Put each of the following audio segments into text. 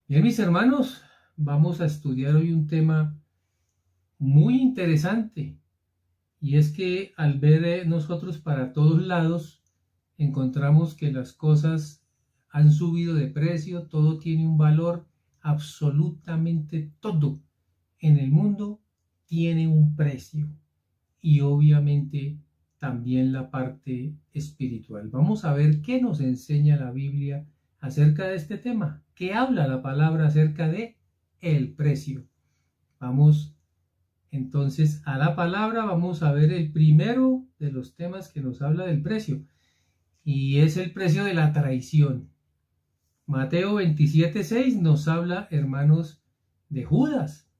Bien, mis hermanos, vamos a estudiar hoy un tema muy interesante y es que al ver nosotros para todos lados encontramos que las cosas han subido de precio, todo tiene un valor, absolutamente todo en el mundo tiene un precio y obviamente también la parte espiritual. Vamos a ver qué nos enseña la Biblia acerca de este tema, qué habla la palabra acerca de el precio. Vamos entonces a la palabra, vamos a ver el primero de los temas que nos habla del precio y es el precio de la traición. Mateo 27:6 nos habla, hermanos, de Judas.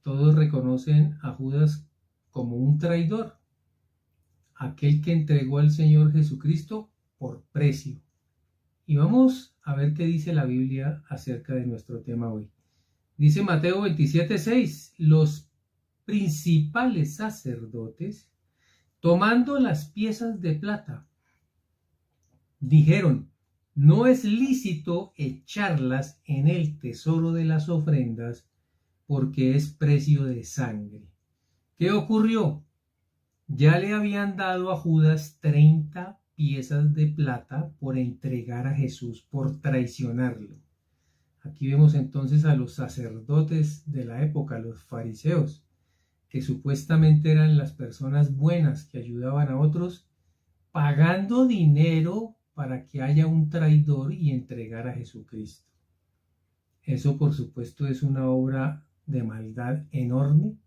Todos reconocen a Judas como un traidor, aquel que entregó al Señor Jesucristo por precio. Y vamos a ver qué dice la Biblia acerca de nuestro tema hoy. Dice Mateo 27:6, los principales sacerdotes, tomando las piezas de plata, dijeron, no es lícito echarlas en el tesoro de las ofrendas porque es precio de sangre. ¿Qué ocurrió? Ya le habían dado a Judas 30 piezas de plata por entregar a Jesús, por traicionarlo. Aquí vemos entonces a los sacerdotes de la época, los fariseos, que supuestamente eran las personas buenas que ayudaban a otros, pagando dinero para que haya un traidor y entregar a Jesucristo. Eso, por supuesto, es una obra de maldad enorme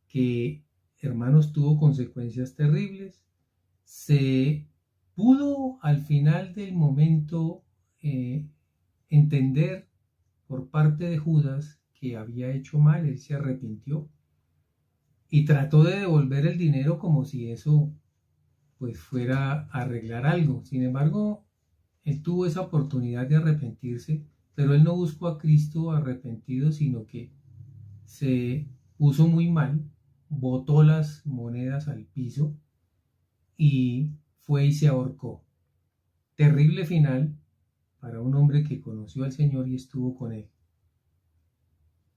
que, hermanos, tuvo consecuencias terribles. Se pudo al final del momento entender por parte de Judas que había hecho mal, él se arrepintió y trató de devolver el dinero como si eso pues fuera a arreglar algo. Sin embargo, él tuvo esa oportunidad de arrepentirse, pero él no buscó a Cristo arrepentido, sino que se puso muy mal, botó las monedas al piso y fue y se ahorcó. Terrible final para un hombre que conoció al Señor y estuvo con él.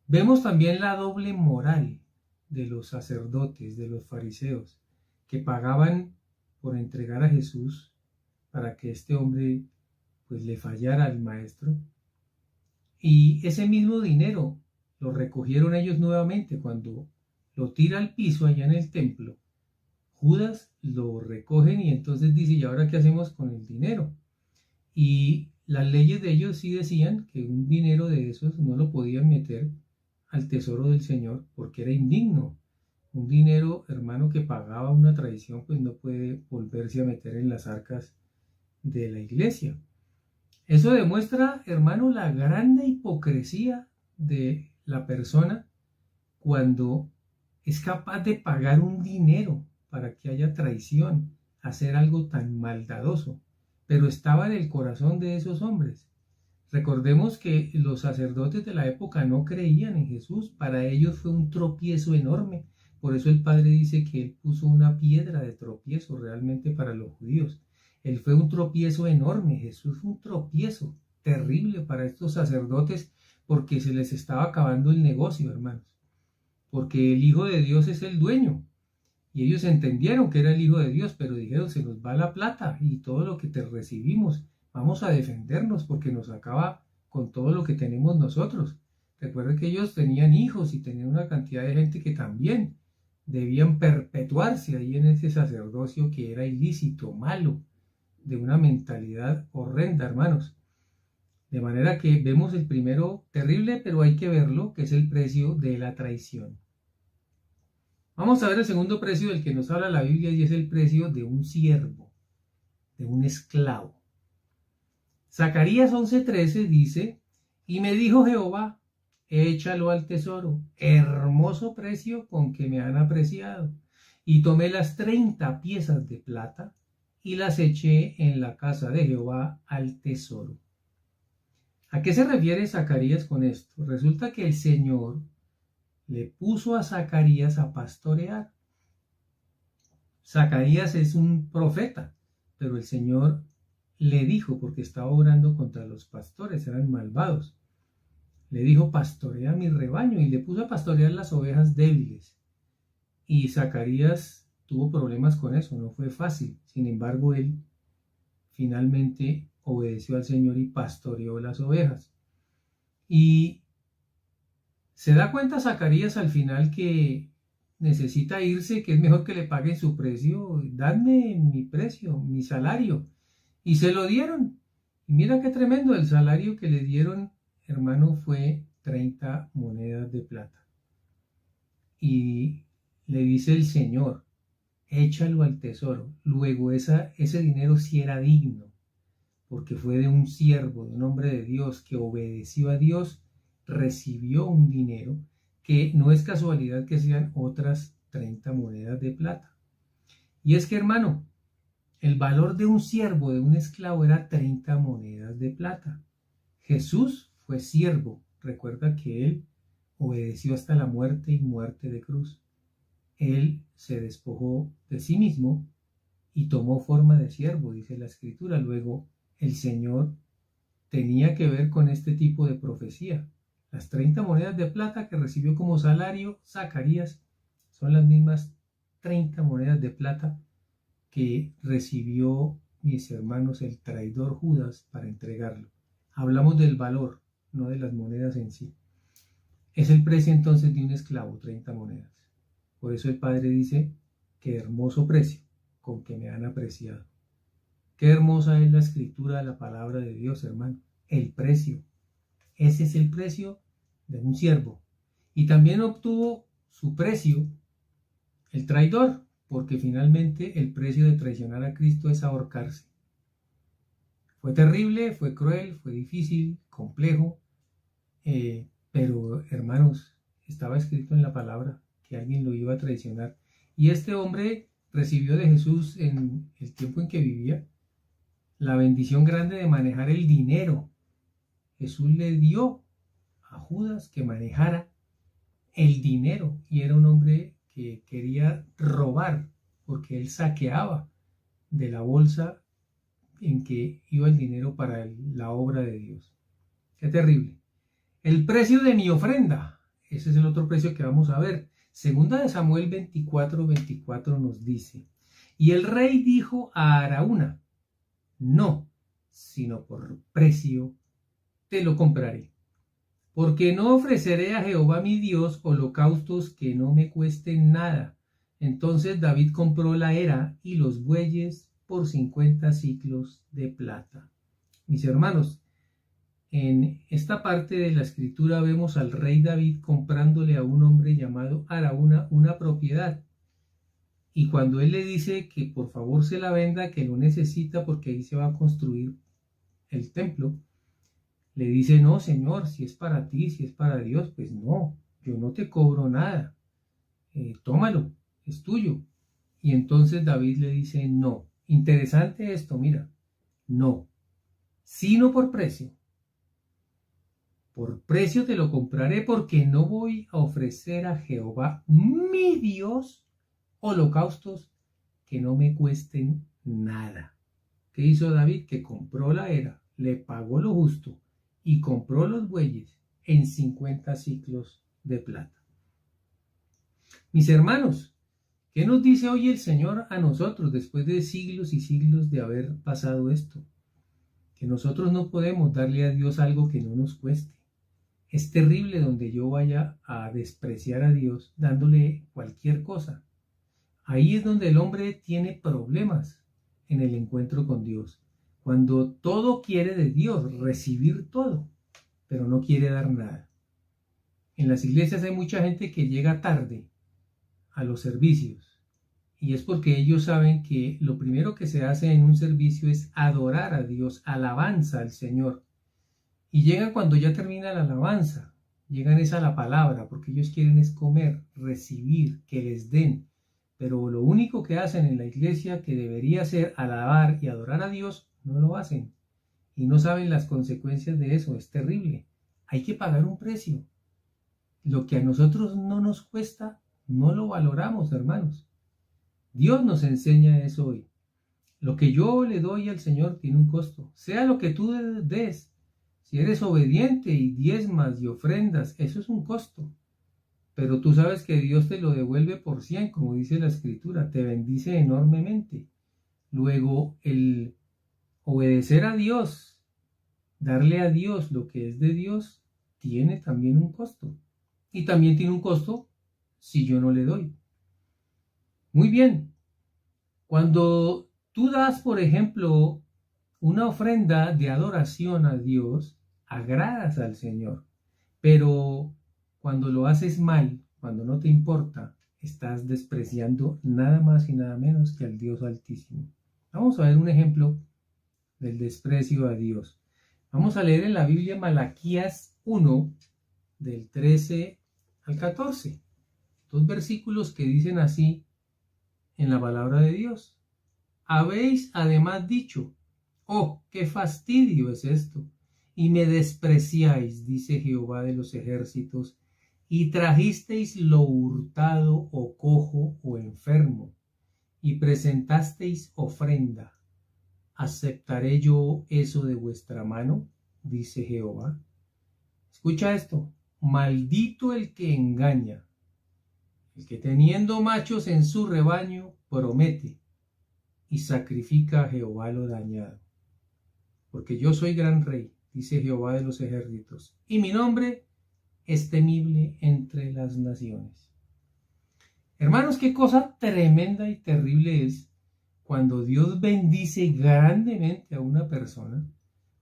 Vemos también la doble moral de los sacerdotes, de los fariseos, que pagaban por entregar a Jesús para que este hombre pues le fallara al maestro. Y ese mismo dinero lo recogieron ellos nuevamente cuando lo tira al piso allá en el templo. Judas lo recogen y entonces dice, ¿y ahora qué hacemos con el dinero? Y las leyes de ellos sí decían que un dinero de esos no lo podían meter al tesoro del Señor porque era indigno. Un dinero, hermano, que pagaba una traición, pues no puede volverse a meter en las arcas de la iglesia. Eso demuestra, hermano, la grande hipocresía de la persona cuando es capaz de pagar un dinero para que haya traición, hacer algo tan maldadoso, pero estaba en el corazón de esos hombres. Recordemos que los sacerdotes de la época no creían en Jesús, para ellos fue un tropiezo enorme. Por eso el Padre dice que él puso una piedra de tropiezo realmente para los judíos. Él fue un tropiezo enorme, Jesús fue un tropiezo terrible para estos sacerdotes porque se les estaba acabando el negocio, hermanos. Porque el Hijo de Dios es el dueño. Y ellos entendieron que era el Hijo de Dios, pero dijeron, se nos va la plata y todo lo que te recibimos. Vamos a defendernos porque nos acaba con todo lo que tenemos nosotros. Recuerden que ellos tenían hijos y tenían una cantidad de gente que también debían perpetuarse ahí en ese sacerdocio que era ilícito, malo, de una mentalidad horrenda, hermanos. De manera que vemos el primero terrible, pero hay que verlo, que es el precio de la traición. Vamos a ver el segundo precio del que nos habla la Biblia y es el precio de un siervo, de un esclavo. Zacarías 11:13 dice, y me dijo Jehová, échalo al tesoro, hermoso precio con que me han apreciado. Y tomé las 30 piezas de plata y las eché en la casa de Jehová al tesoro. ¿A qué se refiere Zacarías con esto? Resulta que el Señor le puso a Zacarías a pastorear. Zacarías es un profeta, pero el Señor le dijo, porque estaba orando contra los pastores, eran malvados. le dijo, pastorea mi rebaño, y le puso a pastorear las ovejas débiles. Y Zacarías tuvo problemas con eso, no fue fácil. Sin embargo, él finalmente obedeció al Señor y pastoreó las ovejas. Y se da cuenta Zacarías al final que necesita irse, que es mejor que le paguen su precio. Dadme mi precio, mi salario. Y se lo dieron. Y mira qué tremendo, el salario que le dieron, hermano, fue 30 monedas de plata. Y le dice el Señor, échalo al tesoro. Luego ese dinero sí era digno, porque fue de un siervo, de un hombre de Dios que obedeció a Dios, recibió un dinero que no es casualidad que sean otras 30 monedas de plata. Y es que, hermano, el valor de un siervo, de un esclavo, era 30 monedas de plata. Jesús fue siervo. Recuerda que él obedeció hasta la muerte y muerte de cruz. Él se despojó de sí mismo y tomó forma de siervo, dice la Escritura. Luego, el Señor tenía que ver con este tipo de profecía. Las 30 monedas de plata que recibió como salario Zacarías son las mismas 30 monedas de plata que recibió, mis hermanos, el traidor Judas para entregarlo. Hablamos del valor, no de las monedas en sí. Es el precio entonces de un esclavo, 30 monedas. Por eso el Padre dice, qué hermoso precio con que me han apreciado. Qué hermosa es la escritura, la palabra de Dios, hermano. El precio. Ese es el precio de un siervo. Y también obtuvo su precio el traidor, porque finalmente el precio de traicionar a Cristo es ahorcarse. Fue terrible, fue cruel, fue difícil, complejo, pero hermanos, estaba escrito en la palabra que alguien lo iba a traicionar. Y este hombre recibió de Jesús en el tiempo en que vivía la bendición grande de manejar el dinero. Jesús le dio a Judas que manejara el dinero y era un hombre que quería robar porque él saqueaba de la bolsa en que iba el dinero para la obra de Dios. Qué terrible. El precio de mi ofrenda, ese es el otro precio que vamos a ver. Segunda de Samuel 24:24 nos dice, y el rey dijo a Araúna, no, sino por precio te lo compraré, porque no ofreceré a Jehová mi Dios holocaustos que no me cuesten nada. Entonces David compró la era y los bueyes por 50 siclos de plata. Mis hermanos, en esta parte de la escritura vemos al rey David comprándole a un hombre llamado Araúna una propiedad. Y cuando él le dice que por favor se la venda, que lo necesita porque ahí se va a construir el templo, le dice, no, señor, si es para ti, si es para Dios, pues no, yo no te cobro nada, tómalo, es tuyo. Y entonces David le dice, no, interesante esto, mira, no, sino por precio. Por precio te lo compraré porque no voy a ofrecer a Jehová mi Dios holocaustos que no me cuesten nada. ¿Qué hizo David? Que compró la era, le pagó lo justo y compró los bueyes en 50 siclos de plata. Mis hermanos, ¿qué nos dice hoy el Señor a nosotros después de siglos y siglos de haber pasado esto? Que nosotros no podemos darle a Dios algo que no nos cueste. Es terrible donde yo vaya a despreciar a Dios dándole cualquier cosa. Ahí es donde el hombre tiene problemas en el encuentro con Dios. Cuando todo quiere de Dios, recibir todo, pero no quiere dar nada. En las iglesias hay mucha gente que llega tarde a los servicios y es porque ellos saben que lo primero que se hace en un servicio es adorar a Dios, alabanza al Señor. Y llegan cuando ya termina la alabanza, llegan es a la palabra, porque ellos quieren es comer, recibir, que les den. Pero lo único que hacen en la iglesia, que debería ser alabar y adorar a Dios, no lo hacen. Y no saben las consecuencias de eso, es terrible. Hay que pagar un precio. Lo que a nosotros no nos cuesta, no lo valoramos, hermanos. Dios nos enseña eso hoy. Lo que yo le doy al Señor tiene un costo. Sea lo que tú des, Si eres obediente y diezmas y ofrendas, eso es un costo. Pero tú sabes que Dios te lo devuelve por 100, como dice la Escritura, te bendice enormemente. Luego, el obedecer a Dios, darle a Dios lo que es de Dios, tiene también un costo. Y también tiene un costo si yo no le doy. Muy bien. Cuando tú das, por ejemplo, una ofrenda de adoración a Dios, agradas al Señor. Pero cuando lo haces mal, cuando no te importa, estás despreciando nada más y nada menos que al Dios Altísimo. Vamos a ver un ejemplo del desprecio a Dios. Vamos a leer en la Biblia Malaquías 1, del 13 al 14. Dos versículos que dicen así en la palabra de Dios. Habéis además dicho, oh, qué fastidio es esto, y me despreciáis, dice Jehová de los ejércitos, y trajisteis lo hurtado o cojo o enfermo, y presentasteis ofrenda. ¿Aceptaré yo eso de vuestra mano? Dice Jehová. Escucha esto. Maldito el que engaña, el que teniendo machos en su rebaño promete y sacrifica a Jehová lo dañado. Porque yo soy gran rey, dice Jehová de los ejércitos, y mi nombre es temible entre las naciones. Hermanos, qué cosa tremenda y terrible es cuando Dios bendice grandemente a una persona,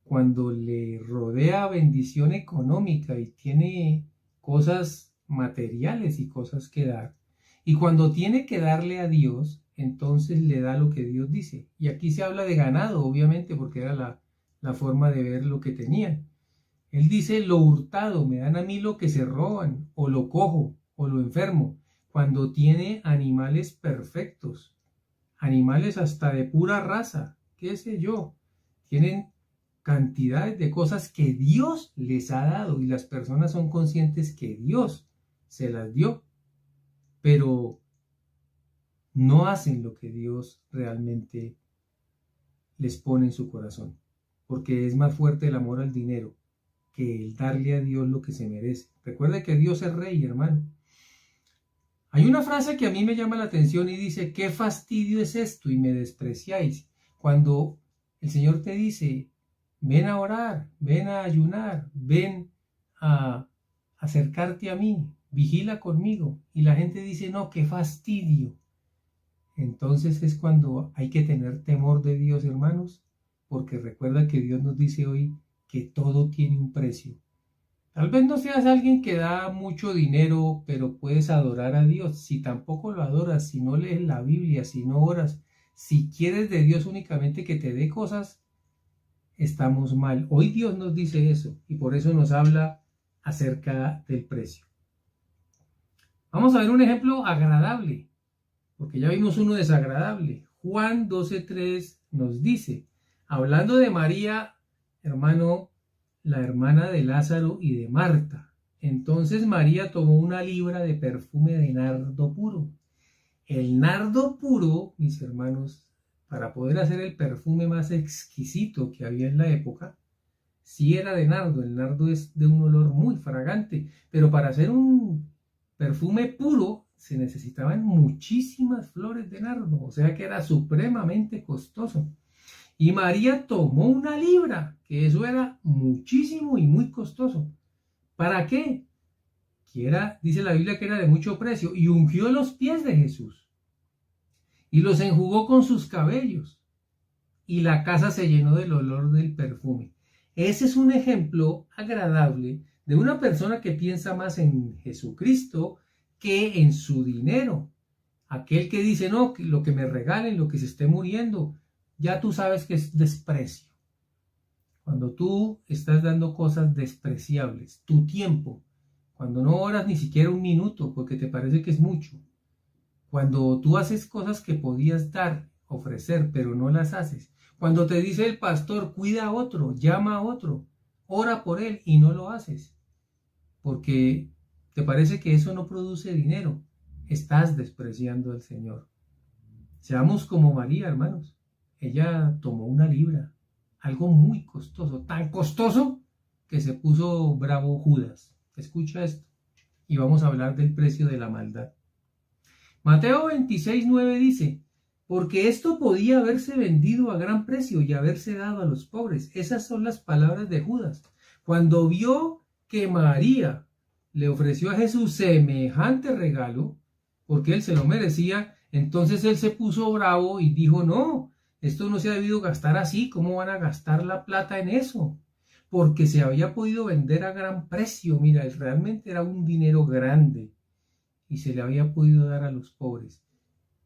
cuando le rodea bendición económica y tiene cosas materiales y cosas que dar, y cuando tiene que darle a Dios, entonces le da lo que Dios dice. Y aquí se habla de ganado, obviamente, porque era la forma de ver lo que tenían. Él dice, lo hurtado, me dan a mí lo que se roban, o lo cojo, o lo enfermo, cuando tiene animales perfectos, animales hasta de pura raza, qué sé yo, tienen cantidades de cosas que Dios les ha dado y las personas son conscientes que Dios se las dio, pero no hacen lo que Dios realmente les pone en su corazón, porque es más fuerte el amor al dinero que el darle a Dios lo que se merece. Recuerde que Dios es rey, hermano. Hay una frase que a mí me llama la atención y dice, qué fastidio es esto y me despreciáis. Cuando el Señor te dice, ven a orar, ven a ayunar, ven a acercarte a mí, vigila conmigo. Y la gente dice, no, qué fastidio. Entonces es cuando hay que tener temor de Dios, hermanos, porque recuerda que Dios nos dice hoy que todo tiene un precio. Tal vez no seas alguien que da mucho dinero, pero puedes adorar a Dios. Si tampoco lo adoras, si no lees la Biblia, si no oras, si quieres de Dios únicamente que te dé cosas, estamos mal. Hoy Dios nos dice eso y por eso nos habla acerca del precio. Vamos a ver un ejemplo agradable, porque ya vimos uno desagradable. Juan 12:3 nos dice, hablando de María, hermano, la hermana de Lázaro y de Marta. Entonces María tomó una libra de perfume de nardo puro. El nardo puro, mis hermanos, para poder hacer el perfume más exquisito que había en la época, sí era de nardo. El nardo es de un olor muy fragante, pero para hacer un perfume puro se necesitaban muchísimas flores de nardo, o sea que era supremamente costoso. Y María tomó una libra, que eso era muchísimo y muy costoso. ¿Para qué? Que era, dice la Biblia que era de mucho precio, y ungió los pies de Jesús, y los enjugó con sus cabellos, y la casa se llenó del olor del perfume. Ese es un ejemplo agradable de una persona que piensa más en Jesucristo que en su dinero. Aquel que dice, no, lo que me regalen, lo que se esté muriendo, ya tú sabes que es desprecio. Cuando tú estás dando cosas despreciables, tu tiempo, cuando no oras ni siquiera un minuto porque te parece que es mucho, cuando tú haces cosas que podías dar, ofrecer, pero no las haces, cuando te dice el pastor, cuida a otro, llama a otro, ora por él y no lo haces, porque te parece que eso no produce dinero, estás despreciando al Señor. Seamos como María, hermanos. Ella tomó una libra, algo muy costoso, tan costoso que se puso bravo Judas. Escucha esto y vamos a hablar del precio de la maldad. Mateo 26:9 dice: porque esto podía haberse vendido a gran precio y haberse dado a los pobres. Esas son las palabras de Judas. Cuando vio que María le ofreció a Jesús semejante regalo, porque él se lo merecía, entonces él se puso bravo y dijo: no, esto no se ha debido gastar así. ¿Cómo van a gastar la plata en eso? Porque se había podido vender a gran precio. Mira, realmente era un dinero grande y se le había podido dar a los pobres.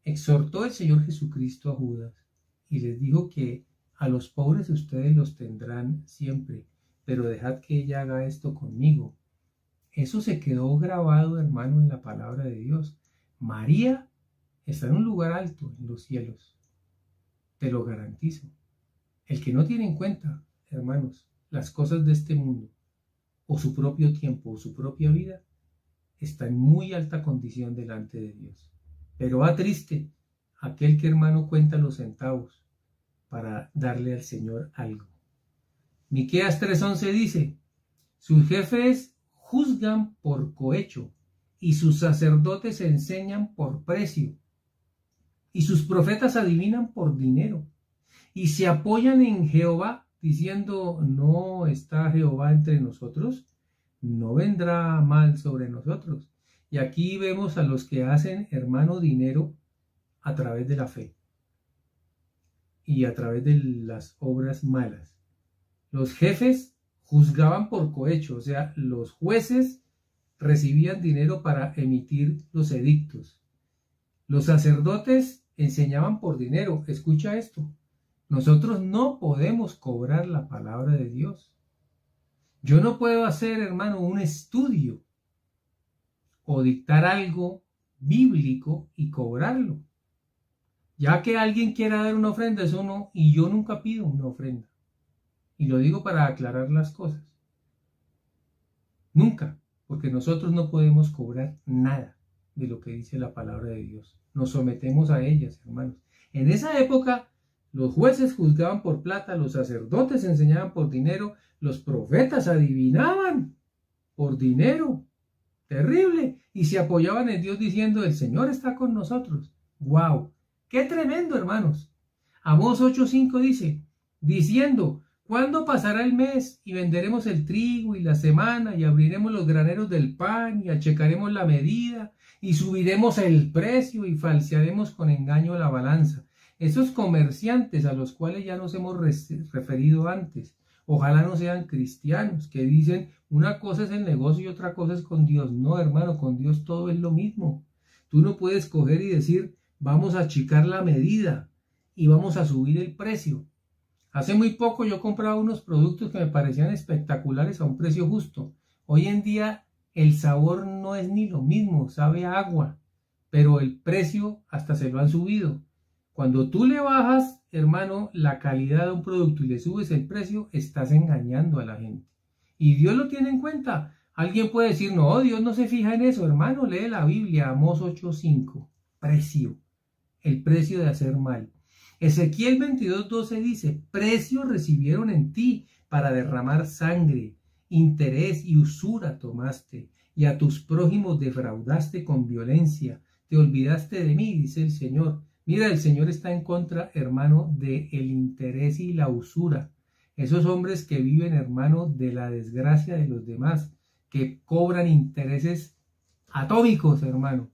Exhortó el Señor Jesucristo a Judas y les dijo que a los pobres ustedes los tendrán siempre, pero dejad que ella haga esto conmigo. Eso se quedó grabado, hermano, en la palabra de Dios. María está en un lugar alto en los cielos, te lo garantizo. El que no tiene en cuenta, hermanos, las cosas de este mundo, o su propio tiempo, o su propia vida, está en muy alta condición delante de Dios. Pero va triste aquel que, hermano, cuenta los centavos para darle al Señor algo. Miqueas 3:11 dice: sus jefes juzgan por cohecho, y sus sacerdotes enseñan por precio, y sus profetas adivinan por dinero, y se apoyan en Jehová, diciendo: no está Jehová entre nosotros, no vendrá mal sobre nosotros. Y aquí vemos a los que hacen, hermano, dinero a través de la fe y a través de las obras malas. Los jefes juzgaban por cohecho, o sea, los jueces recibían dinero para emitir los edictos. Los sacerdotes enseñaban por dinero. Escucha esto: nosotros no podemos cobrar la palabra de Dios. Yo no puedo hacer, hermano, un estudio o dictar algo bíblico y cobrarlo. Ya que alguien quiera dar una ofrenda, eso no, y yo nunca pido una ofrenda. Y lo digo para aclarar las cosas. Nunca, porque nosotros no podemos cobrar nada de lo que dice la palabra de Dios. Nos sometemos a ellas, hermanos. En esa época, los jueces juzgaban por plata, los sacerdotes enseñaban por dinero, los profetas adivinaban por dinero. Terrible. Y se apoyaban en Dios diciendo: el Señor está con nosotros. ¡Wow! ¡Qué tremendo, hermanos! Amós 8:5 dice: diciendo: ¿cuándo pasará el mes? Y venderemos el trigo y la semana, y abriremos los graneros del pan, y achecaremos la medida, y subiremos el precio, y falsearemos con engaño la balanza. Esos comerciantes a los cuales ya nos hemos referido antes, ojalá no sean cristianos, que dicen: una cosa es el negocio y otra cosa es con Dios. No, hermano, con Dios todo es lo mismo. Tú no puedes coger y decir: vamos a achicar la medida y vamos a subir el precio. Hace muy poco yo compraba unos productos que me parecían espectaculares a un precio justo. Hoy en día el sabor no es ni lo mismo, sabe a agua, pero el precio hasta se lo han subido. Cuando tú le bajas, hermano, la calidad de un producto y le subes el precio, estás engañando a la gente. Y Dios lo tiene en cuenta. Alguien puede decir: no, Dios no se fija en eso. Hermano, lee la Biblia, Amós 8:5. Precio. El precio de hacer mal. Ezequiel 22:12 dice: precio recibieron en ti para derramar sangre, interés y usura tomaste, y a tus prójimos defraudaste con violencia. Te olvidaste de mí, dice el Señor. Mira, el Señor está en contra, hermano, del interés y la usura. Esos hombres que viven, hermano, de la desgracia de los demás, que cobran intereses atómicos, hermano.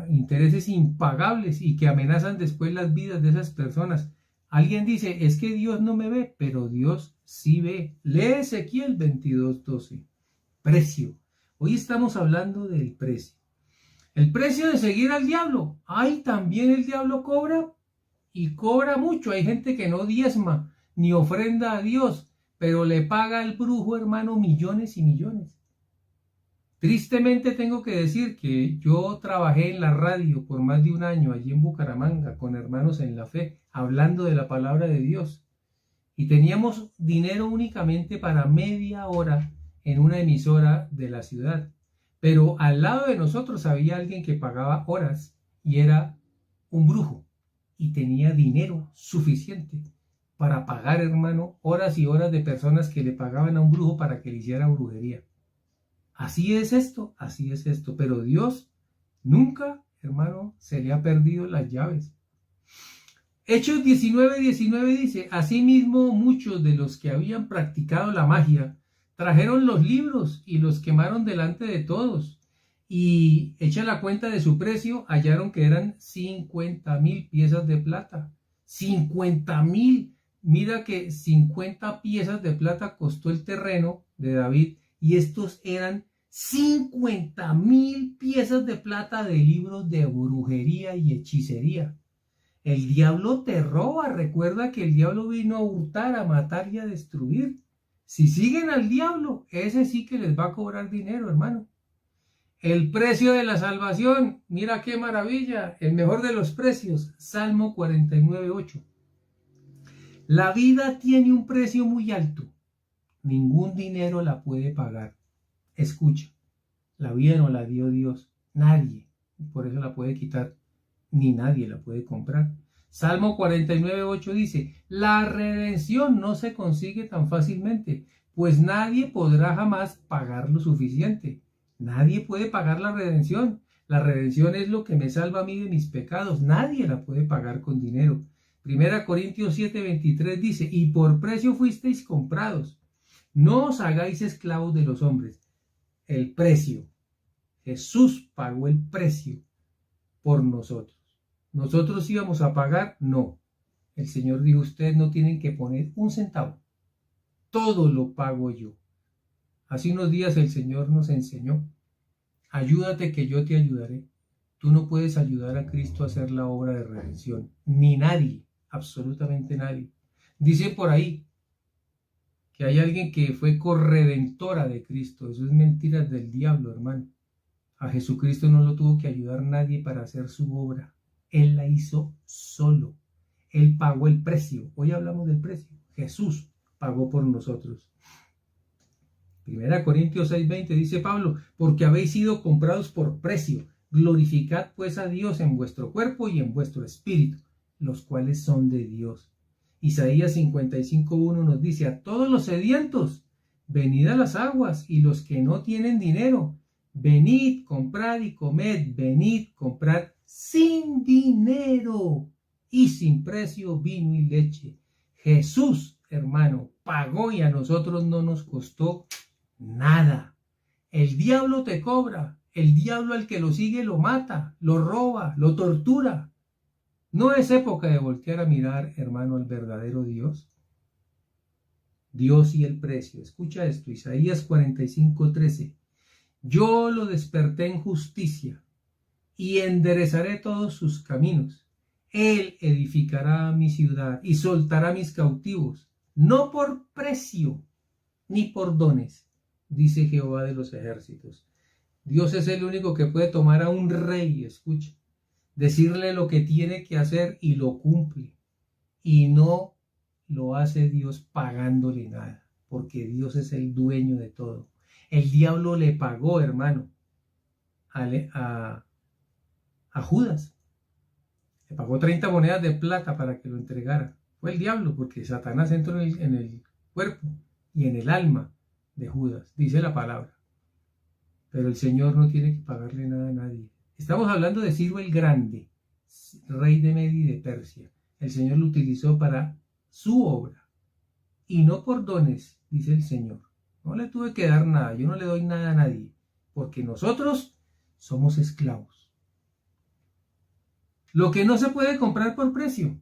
Intereses impagables y que amenazan después las vidas de esas personas. Alguien dice: es que Dios no me ve, pero Dios sí ve. Lee Ezequiel 22:12. Precio. Hoy estamos hablando del precio. El precio de seguir al diablo. Ay, también el diablo cobra, y cobra mucho. Hay gente que no diezma ni ofrenda a Dios, pero le paga al brujo, hermano, millones y millones. Tristemente tengo que decir que yo trabajé en la radio por más de un año allí en Bucaramanga con Hermanos en la Fe, hablando de la palabra de Dios. Y teníamos dinero únicamente para media hora en una emisora de la ciudad. Pero al lado de nosotros había alguien que pagaba horas y era un brujo y tenía dinero suficiente para pagar, hermano, horas y horas de personas que le pagaban a un brujo para que le hiciera brujería. Así es esto, pero Dios nunca, hermano, se le ha perdido las llaves. Hechos 19:19 dice, asimismo muchos de los que habían practicado la magia trajeron los libros y los quemaron delante de todos, y hecha la cuenta de su precio, hallaron que eran 50,000 piezas de plata. 50,000. Mira que 50 piezas de plata costó el terreno de David, y estos eran 50,000 piezas de plata de libros de brujería y hechicería. El diablo te roba. Recuerda que el diablo vino a hurtar, a matar y a destruir. Si siguen al diablo, ese sí que les va a cobrar dinero, hermano. El precio de la salvación, mira qué maravilla, el mejor de los precios, Salmo 49:8. La vida tiene un precio muy alto, ningún dinero la puede pagar. Escucha, la vida no la dio Dios, nadie, por eso la puede quitar, ni nadie la puede comprar. Salmo 49:8 dice, la redención no se consigue tan fácilmente, pues nadie podrá jamás pagar lo suficiente. Nadie puede pagar la redención. La redención es lo que me salva a mí de mis pecados. Nadie la puede pagar con dinero. 1 Corintios 7:23 dice, y por precio fuisteis comprados. No os hagáis esclavos de los hombres. El precio. Jesús pagó el precio por nosotros. ¿Nosotros íbamos a pagar? No. El Señor dijo, ustedes no tienen que poner un centavo. Todo lo pago yo. Hace unos días el Señor nos enseñó, ayúdate que yo te ayudaré. Tú no puedes ayudar a Cristo a hacer la obra de redención, ni nadie, absolutamente nadie. Dice por ahí que hay alguien que fue corredentora de Cristo. Eso es mentira del diablo, hermano. A Jesucristo no lo tuvo que ayudar nadie para hacer su obra. Él la hizo solo. Él pagó el precio. Hoy hablamos del precio. Jesús pagó por nosotros. 1 Corintios 6:20 dice Pablo, porque habéis sido comprados por precio, glorificad pues a Dios en vuestro cuerpo y en vuestro espíritu, los cuales son de Dios. Isaías 55:1 nos dice, a todos los sedientos, venid a las aguas, y los que no tienen dinero, venid, comprad y comed, venid, comprad sin dinero y sin precio vino y leche. Jesús, hermano, pagó y a nosotros no nos costó nada. El diablo te cobra, el diablo al que lo sigue lo mata, lo roba, lo tortura. No es época de voltear a mirar, hermano, al verdadero Dios. Dios y el precio. Escucha esto, Isaías 45:13. Yo lo desperté en justicia y enderezaré todos sus caminos. Él edificará mi ciudad y soltará mis cautivos, no por precio ni por dones, dice Jehová de los ejércitos. Dios es el único que puede tomar a un rey, escucha, decirle lo que tiene que hacer y lo cumple. Y no lo hace Dios pagándole nada, porque Dios es el dueño de todo. El diablo le pagó, hermano, a Judas. Le pagó 30 monedas de plata para que lo entregara. Fue el diablo, porque Satanás entró en el cuerpo y en el alma de Judas, dice la palabra. Pero el Señor no tiene que pagarle nada a nadie. Estamos hablando de Ciro el Grande, rey de Media y de Persia. El Señor lo utilizó para su obra y no por dones, dice el Señor. No le tuve que dar nada, yo no le doy nada a nadie, porque nosotros somos esclavos. Lo que no se puede comprar por precio,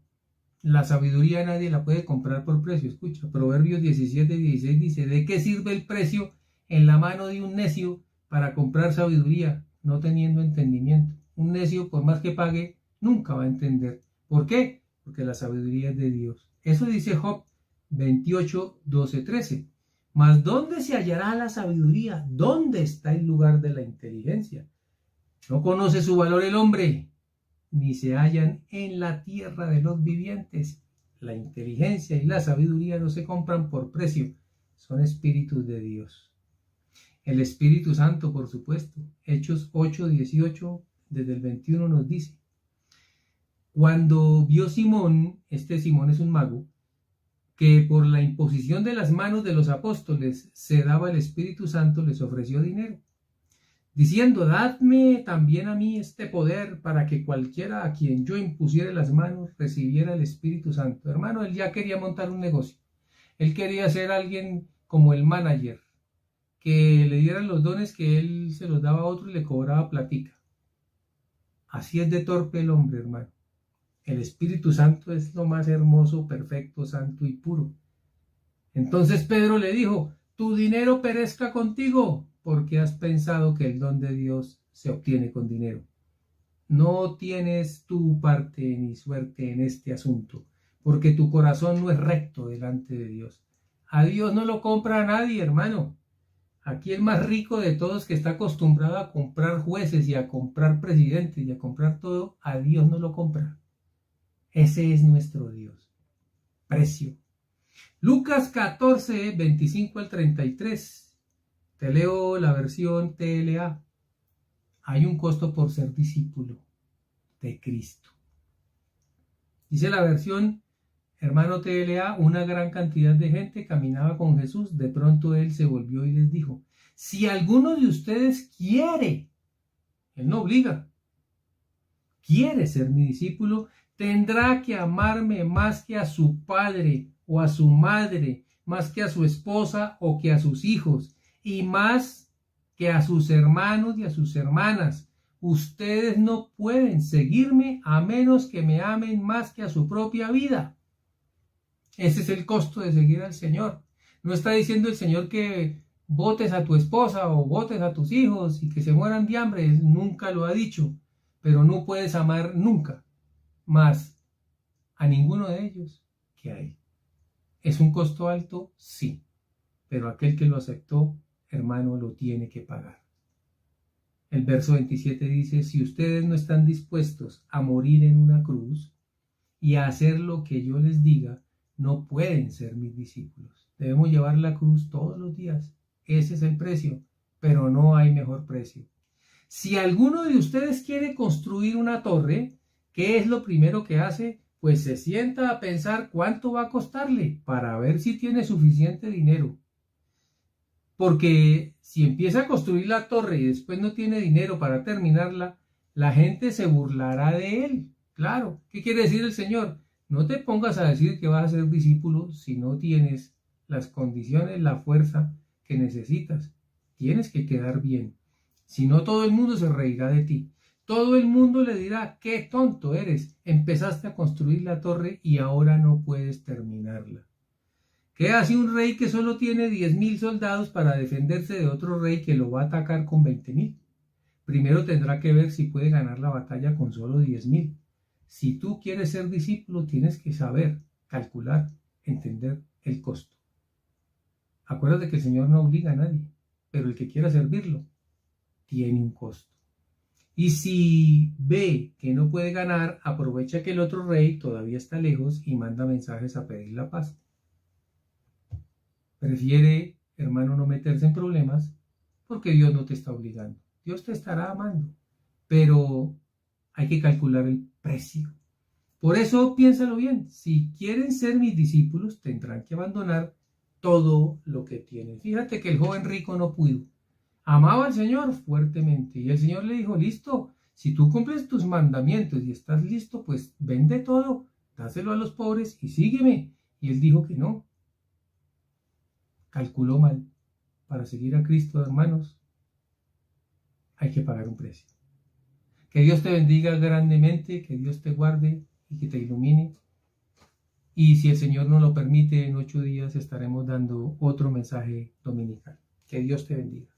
la sabiduría nadie la puede comprar por precio. Escucha, Proverbios 17:16 dice, ¿de qué sirve el precio en la mano de un necio para comprar sabiduría, no teniendo entendimiento? Un necio, por más que pague, nunca va a entender. ¿Por qué? Porque la sabiduría es de Dios. Eso dice Job 28:12-13. Mas ¿dónde se hallará la sabiduría? ¿Dónde está el lugar de la inteligencia? No conoce su valor el hombre, ni se hallan en la tierra de los vivientes. La inteligencia y la sabiduría no se compran por precio, son espíritus de Dios. El Espíritu Santo, por supuesto. Hechos 8:18, desde el 21 nos dice, cuando vio Simón, este Simón es un mago, que por la imposición de las manos de los apóstoles se daba el Espíritu Santo, les ofreció dinero, diciendo: dadme también a mí este poder para que cualquiera a quien yo impusiere las manos recibiera el Espíritu Santo. Hermano, él ya quería montar un negocio. Él quería ser alguien como el manager, que le dieran los dones que él se los daba a otro y le cobraba platica. Así es de torpe el hombre, hermano. El Espíritu Santo es lo más hermoso, perfecto, santo y puro. Entonces Pedro le dijo: tu dinero perezca contigo, porque has pensado que el don de Dios se obtiene con dinero. No tienes tu parte ni suerte en este asunto, porque tu corazón no es recto delante de Dios. A Dios no lo compra a nadie, hermano. Aquí el más rico de todos, que está acostumbrado a comprar jueces y a comprar presidentes y a comprar todo, a Dios no lo compra. Ese es nuestro Dios. Precio. Lucas 14, 25 al 33. Te leo la versión TLA. Hay un costo por ser discípulo de Cristo. Dice la versión, hermano TLA: una gran cantidad de gente caminaba con Jesús. De pronto él se volvió y les dijo: si alguno de ustedes quiere, él no obliga, quiere ser mi discípulo, tendrá que amarme más que a su padre o a su madre, más que a su esposa o que a sus hijos, y más que a sus hermanos y a sus hermanas. Ustedes no pueden seguirme a menos que me amen más que a su propia vida. Ese es el costo de seguir al Señor. No está diciendo el Señor que botes a tu esposa o botes a tus hijos y que se mueran de hambre. Nunca lo ha dicho. Pero no puedes amar nunca más a ninguno de ellos que a Él. ¿Es un costo alto? Sí. Pero aquel que lo aceptó, hermano, lo tiene que pagar. El verso 27 dice: si ustedes no están dispuestos a morir en una cruz y a hacer lo que yo les diga, no pueden ser mis discípulos. Debemos llevar la cruz todos los días. Ese es el precio, pero no hay mejor precio. Si alguno de ustedes quiere construir una torre, ¿qué es lo primero que hace? Pues se sienta a pensar cuánto va a costarle para ver si tiene suficiente dinero. Porque si empieza a construir la torre y después no tiene dinero para terminarla, la gente se burlará de él. Claro, ¿qué quiere decir el Señor? No te pongas a decir que vas a ser discípulo si no tienes las condiciones, la fuerza que necesitas. Tienes que quedar bien. Si no, todo el mundo se reirá de ti. Todo el mundo le dirá: qué tonto eres. Empezaste a construir la torre y ahora no puedes terminarla. ¿Qué hace un rey que solo tiene 10.000 soldados para defenderse de otro rey que lo va a atacar con 20.000? Primero tendrá que ver si puede ganar la batalla con solo 10.000. Si tú quieres ser discípulo, tienes que saber, calcular, entender el costo. Acuérdate que el Señor no obliga a nadie, pero el que quiera servirlo tiene un costo. Y si ve que no puede ganar, aprovecha que el otro rey todavía está lejos y manda mensajes a pedir la paz. Prefiere, hermano, no meterse en problemas, porque Dios no te está obligando. Dios te estará amando, pero hay que calcular el precio. Por eso piénsalo bien: si quieren ser mis discípulos, tendrán que abandonar todo lo que tienen. Fíjate que el joven rico no pudo. Amaba al Señor fuertemente y el Señor le dijo: listo, si tú cumples tus mandamientos y estás listo, pues vende todo, dáselo a los pobres y sígueme. Y él dijo que no. Calculó mal. Para seguir a Cristo, hermanos, hay que pagar un precio. Que Dios te bendiga grandemente, que Dios te guarde y que te ilumine. Y si el Señor nos lo permite, en 8 días estaremos dando otro mensaje dominical. Que Dios te bendiga.